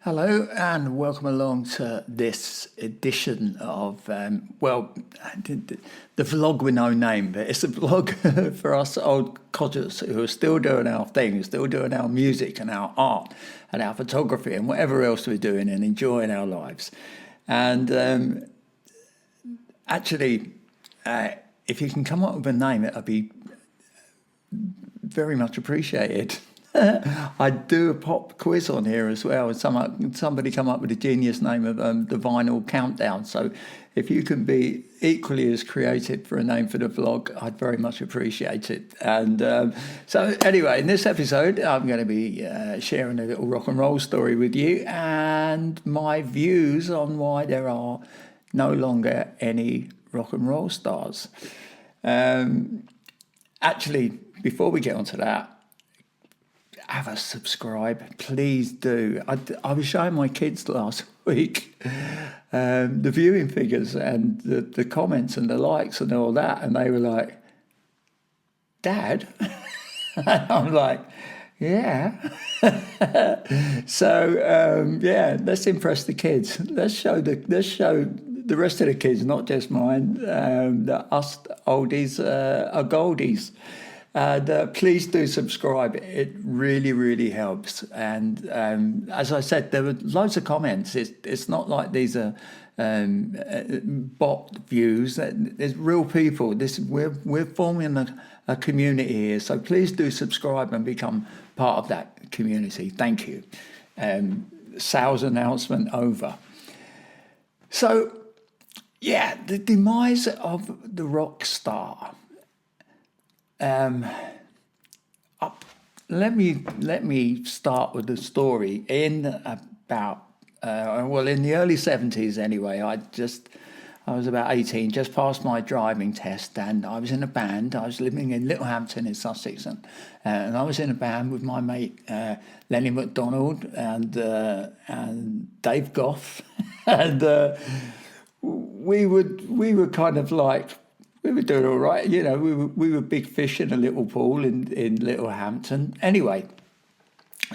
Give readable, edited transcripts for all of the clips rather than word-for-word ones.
Hello and welcome along to this edition of, the vlog with no name, but it's a vlog for us old codgers who are still doing our thing, still doing our music and our art and our photography and whatever else we're doing and enjoying our lives. And actually, if you can come up with a name, it'll be very much appreciated. I do a pop quiz on here as well, and somebody come up with a genius name of the Vinyl Countdown. So if you can be equally as creative for a name for the vlog, I'd very much appreciate it. And so anyway, in this episode, I'm going to be sharing a little rock and roll story with you and my views on why there are no longer any rock and roll stars. Actually, before we get onto that, have a subscribe, please do. I was showing my kids last week the viewing figures and the comments and the likes and all that, and they were like, "Dad," and I'm like, "Yeah." So let's impress the kids. Let's show the rest of the kids, not just mine, that us oldies are goldies. And please do subscribe. It really, really helps. And as I said, there were loads of comments. It's not like these are bot views. There's real people. We're forming a community here. So please do subscribe and become part of that community. Thank you. Sales announcement over. So, yeah, the demise of the rock star. Let me start with the story. In about in the early 70s anyway. I was about 18, just passed my driving test, and I was in a band. I was living in Littlehampton in Sussex, and I was in a band with my mate Lenny McDonald and Dave Goff, and we were kind of like. We were doing all right, you know. We were big fish in a little pool in Littlehampton. Anyway,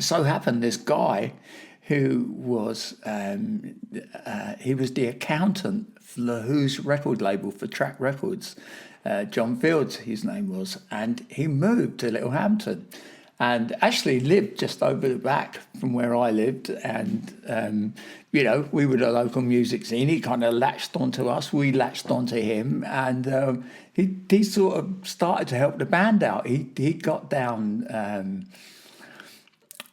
so happened this guy who was he was the accountant for the Who's record label for Track Records, John Fields, his name was, and he moved to Littlehampton, and actually lived just over the back from where I lived. And, we were the local music scene. He kind of latched onto us. We latched onto him. And he sort of started to help the band out. He got down...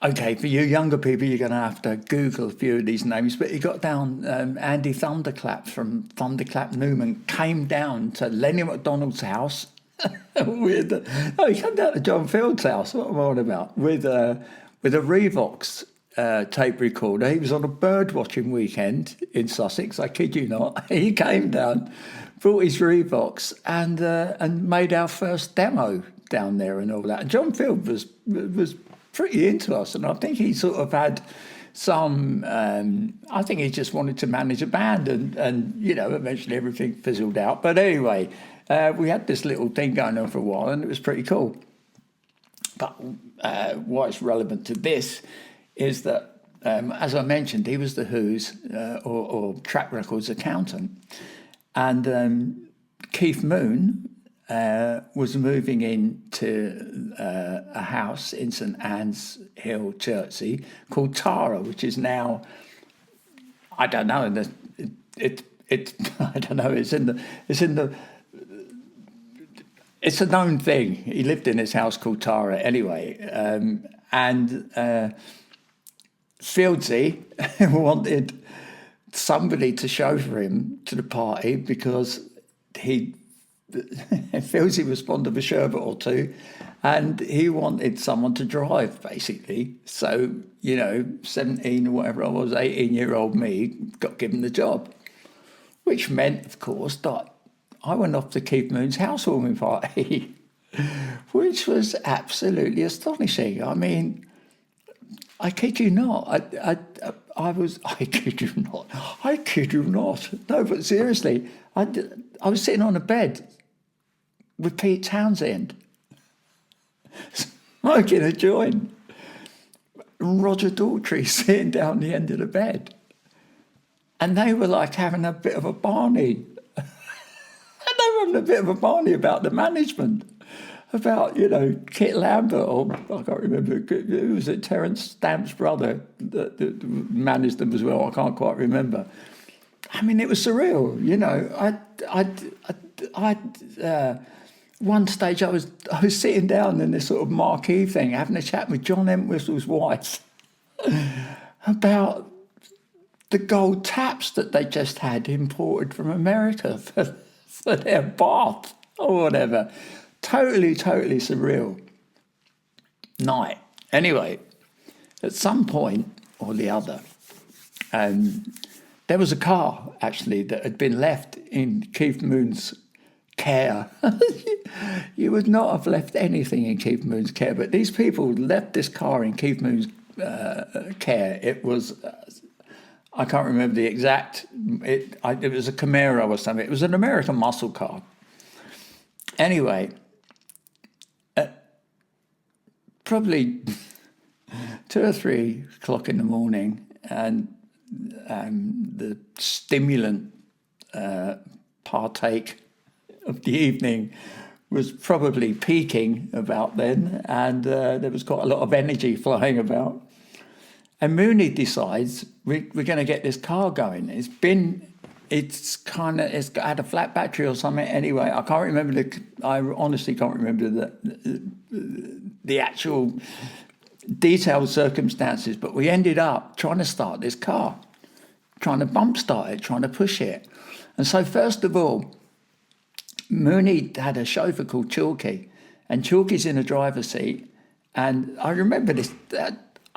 okay, for you younger people, you're going to have to Google a few of these names. But he got down Andy Thunderclap from Thunderclap Newman, came down to Lenny McDonald's house, he came down to John Field's house. What am I on about? With a Revox tape recorder. He was on a bird watching weekend in Sussex. I kid you not. He came down, brought his Revox, and made our first demo down there and all that. And John Field was pretty into us, and I think he sort of had some. I think he just wanted to manage a band, and eventually everything fizzled out. But anyway. We had this little thing going on for a while, and it was pretty cool. But what's relevant to this is that, as I mentioned, he was the Who's or Track Records accountant. And Keith Moon was moving into a house in St Anne's Hill, Chertsey, called Tara, which is now, I don't know, I don't know, it's a known thing. He lived in his house called Tara anyway. And Fieldsy wanted somebody to chauffeur him to the party because Fieldsy was fond of a sherbet or two, and he wanted someone to drive, basically. So, 17 or whatever I was, 18-year-old me got given the job, which meant, of course, that I went off to Keith Moon's housewarming party, which was absolutely astonishing. I mean, I kid you not. I kid you not. No, but seriously, I was sitting on a bed with Pete Townsend, smoking a joint, and Roger Daltrey sitting down the end of the bed. And they were like having a bit of a Barney. And they were having a bit of a Barney about the management. About, Kit Lambert, or I can't remember, who was it, Terence Stamp's brother that managed them as well. I can't quite remember. I mean, it was surreal, one stage I was sitting down in this sort of marquee thing, having a chat with John Entwistle's wife about the gold taps that they just had imported from America for their bath or whatever. Totally surreal night. Anyway, at some point or the other, there was a car, actually, that had been left in Keith Moon's care. You would not have left anything in Keith Moon's care, but these people left this car in Keith Moon's care. It was, I can't remember the exact, it was a Camaro or something. It was an American muscle car. Anyway, probably 2 or 3 o'clock in the morning, and the stimulant partake of the evening was probably peaking about then, and there was quite a lot of energy flying about. And Mooney decides we're going to get this car going. It's had a flat battery or something. Anyway, I can't remember I honestly can't remember the actual detailed circumstances, but we ended up trying to start this car, trying to bump start it, trying to push it. And so first of all, Mooney had a chauffeur called Chalky, and Chalky's in a driver's seat. And I remember this,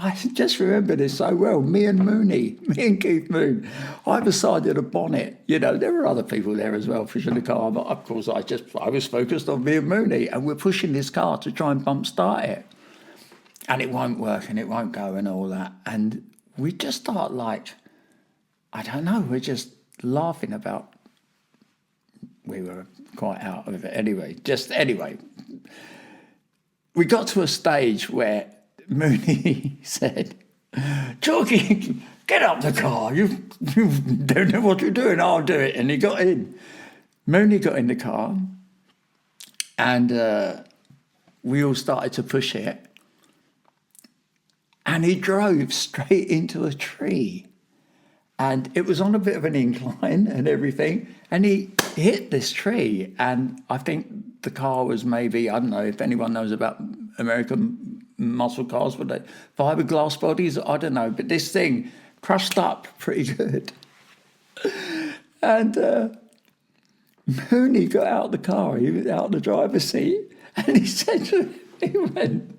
I just remember this so well. Me and Keith Moon, either side of the bonnet. There were other people there as well pushing the car, but of course I was focused on me and Mooney, and we're pushing this car to try and bump start it. And it won't work and it won't go and all that. And we just start I don't know, we're just laughing about, we were quite out of it anyway. We got to a stage where Mooney said, "Chalky, get up the car. You don't know what you're doing. I'll do it." And he got in. Mooney got in the car, and we all started to push it. And he drove straight into a tree. And it was on a bit of an incline and everything. And he hit this tree. And I think the car was maybe, I don't know if anyone knows about American muscle cars, were they fiberglass bodies? I don't know. But this thing crushed up pretty good. And Mooney got out of the car. He was out of the driver's seat. And he said to him, he went,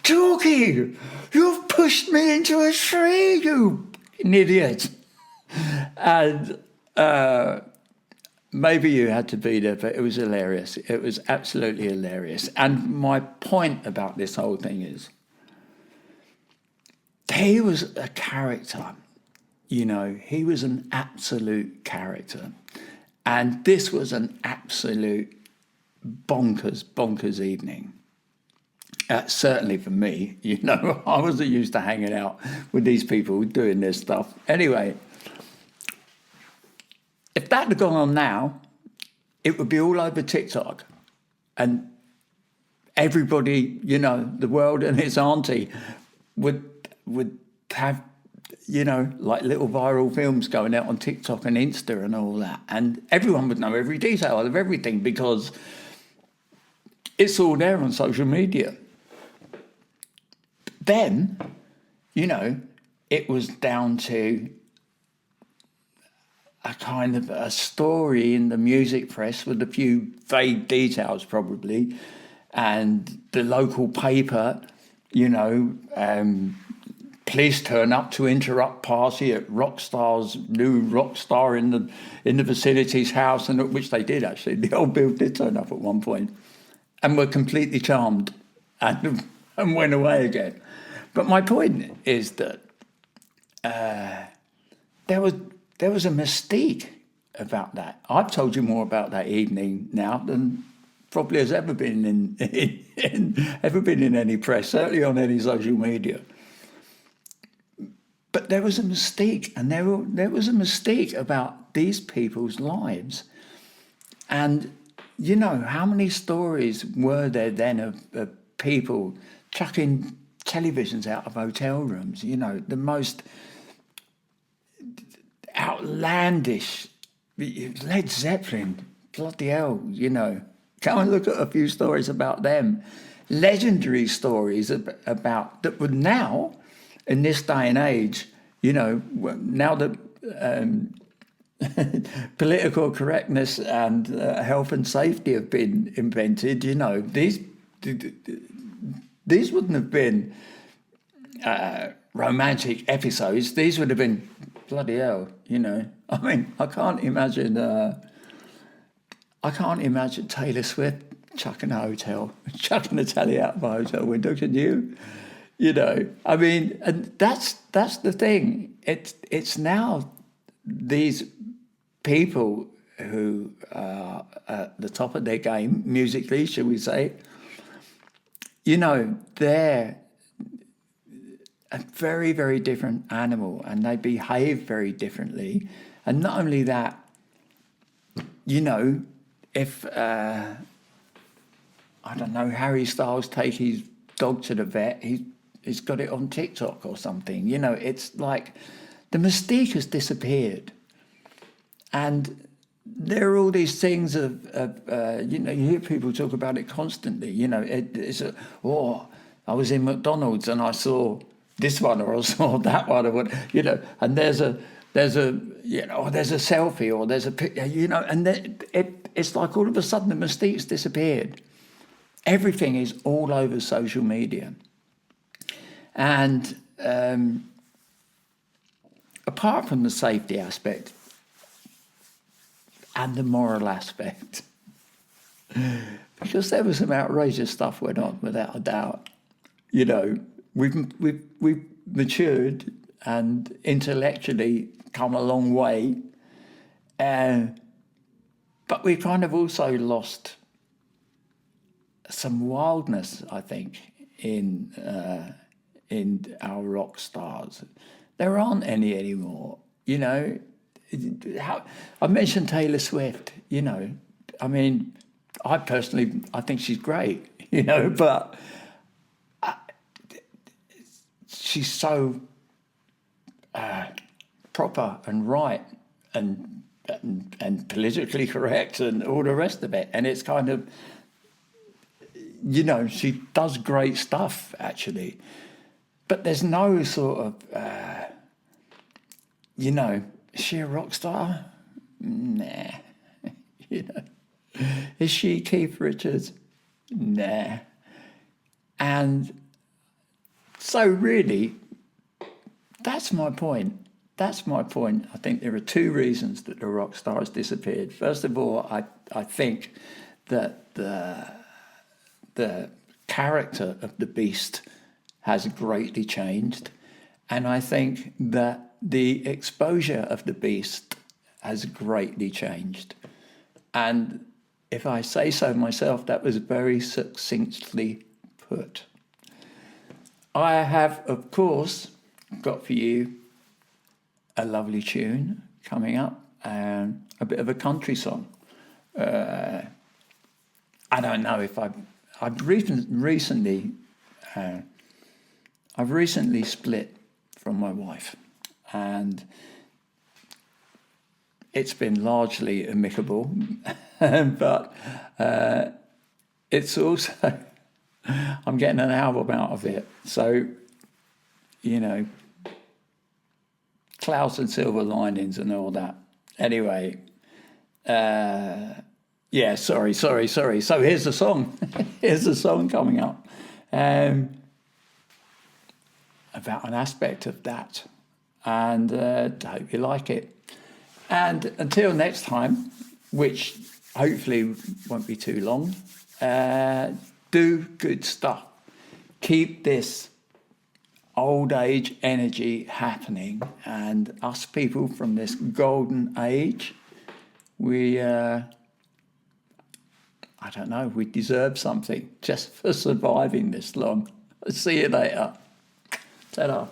"Chalky, you've pushed me into a tree, you idiot." And maybe you had to be there, but it was hilarious. It was absolutely hilarious. And my point about this whole thing is, he was a character, he was an absolute character. And this was an absolute bonkers evening. Certainly for me, I wasn't used to hanging out with these people doing this stuff. Anyway, if that had gone on now, it would be all over TikTok. And everybody, the world and its auntie would have, like little viral films going out on TikTok and Insta and all that. And everyone would know every detail of everything because it's all there on social media. Then, it was down to a kind of a story in the music press with a few vague details probably, and the local paper, police turn up to interrupt party at Rockstar's new Rockstar in the vicinity's house, and which they did actually. The old Bill did turn up at one point, and were completely charmed and went away again. But my point is that there was a mystique about that. I've told you more about that evening now than probably has ever been in any press, certainly on any social media. but there was a mystique, and there was a mystique about these people's lives. And, how many stories were there then of people chucking televisions out of hotel rooms, the most outlandish, Led Zeppelin, bloody hell, Come and look at a few stories about them. Legendary stories about that would now, in this day and age, now that political correctness and health and safety have been invented, these wouldn't have been romantic episodes. These would have been bloody hell, I mean, I can't imagine Taylor Swift chucking a telly out of a hotel window. Can you? I mean, and that's the thing. It's now these people who are at the top of their game musically, shall we say? They're a very, very different animal, and they behave very differently. And not only that, if I don't know, Harry Styles take his dog to the vet, he's got it on TikTok or something. It's like the mystique has disappeared. And there are all these things of you hear people talk about it constantly. I was in McDonald's and I saw this one, or I saw that one, or what, and there's a selfie, or there's a picture, and it's like all of a sudden the mystique's disappeared. Everything is all over social media. And apart from the safety aspect and the moral aspect, because there was some outrageous stuff went on, without a doubt. We've matured and intellectually come a long way, but we've kind of also lost some wildness, I think, in our rock stars. There aren't any anymore. I mentioned Taylor Swift. I mean, I think she's great. But she's so proper and right and politically correct and all the rest of it. And it's kind of, she does great stuff, actually. But there's no sort of, is she a rock star? Nah. Is she Keith Richards? Nah. And so really, that's my point. I think there are two reasons that the rock stars disappeared. First of all, I think that the character of the beast has greatly changed. And I think that the exposure of the beast has greatly changed. And if I say so myself, that was very succinctly put. I have, of course, got for you a lovely tune coming up, a bit of a country song. I don't know if I've recently split from my wife, and it's been largely amicable, but it's also, I'm getting an album out of it. So, clouds and silver linings and all that. Anyway, sorry. So here's the song. Here's the song coming up. About an aspect of that. And I hope you like it. And until next time, which hopefully won't be too long, do good stuff. Keep this old age energy happening, and us people from this golden age, we we deserve something just for surviving this long. See you later. Ta-da.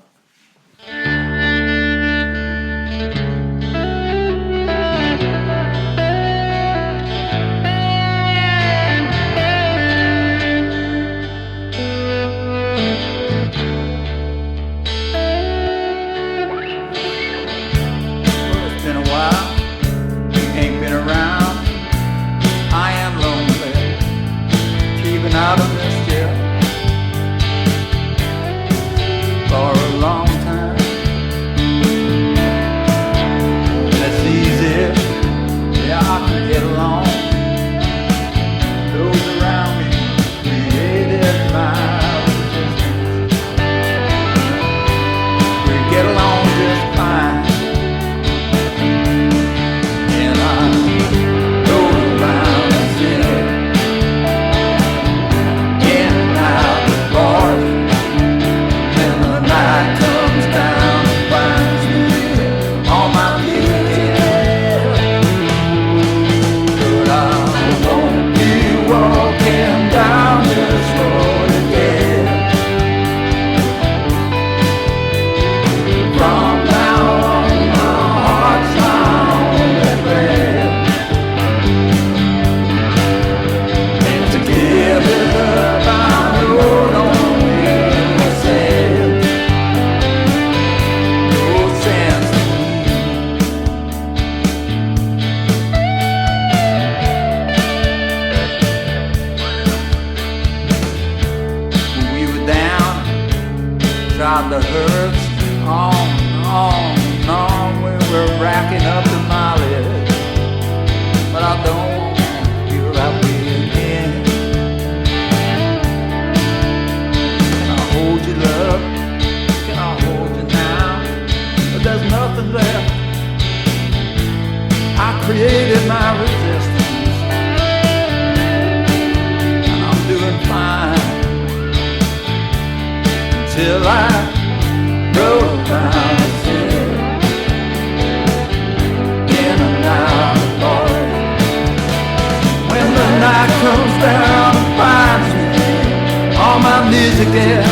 works on and on. We were racking up the mileage, but I don't want you out here again. Can I hold you, love? Can I hold you now? But there's nothing left. I created my resistance, and I'm doing fine until I roll down the hill, in and out of bars. When the night comes down and finds me on my knees again,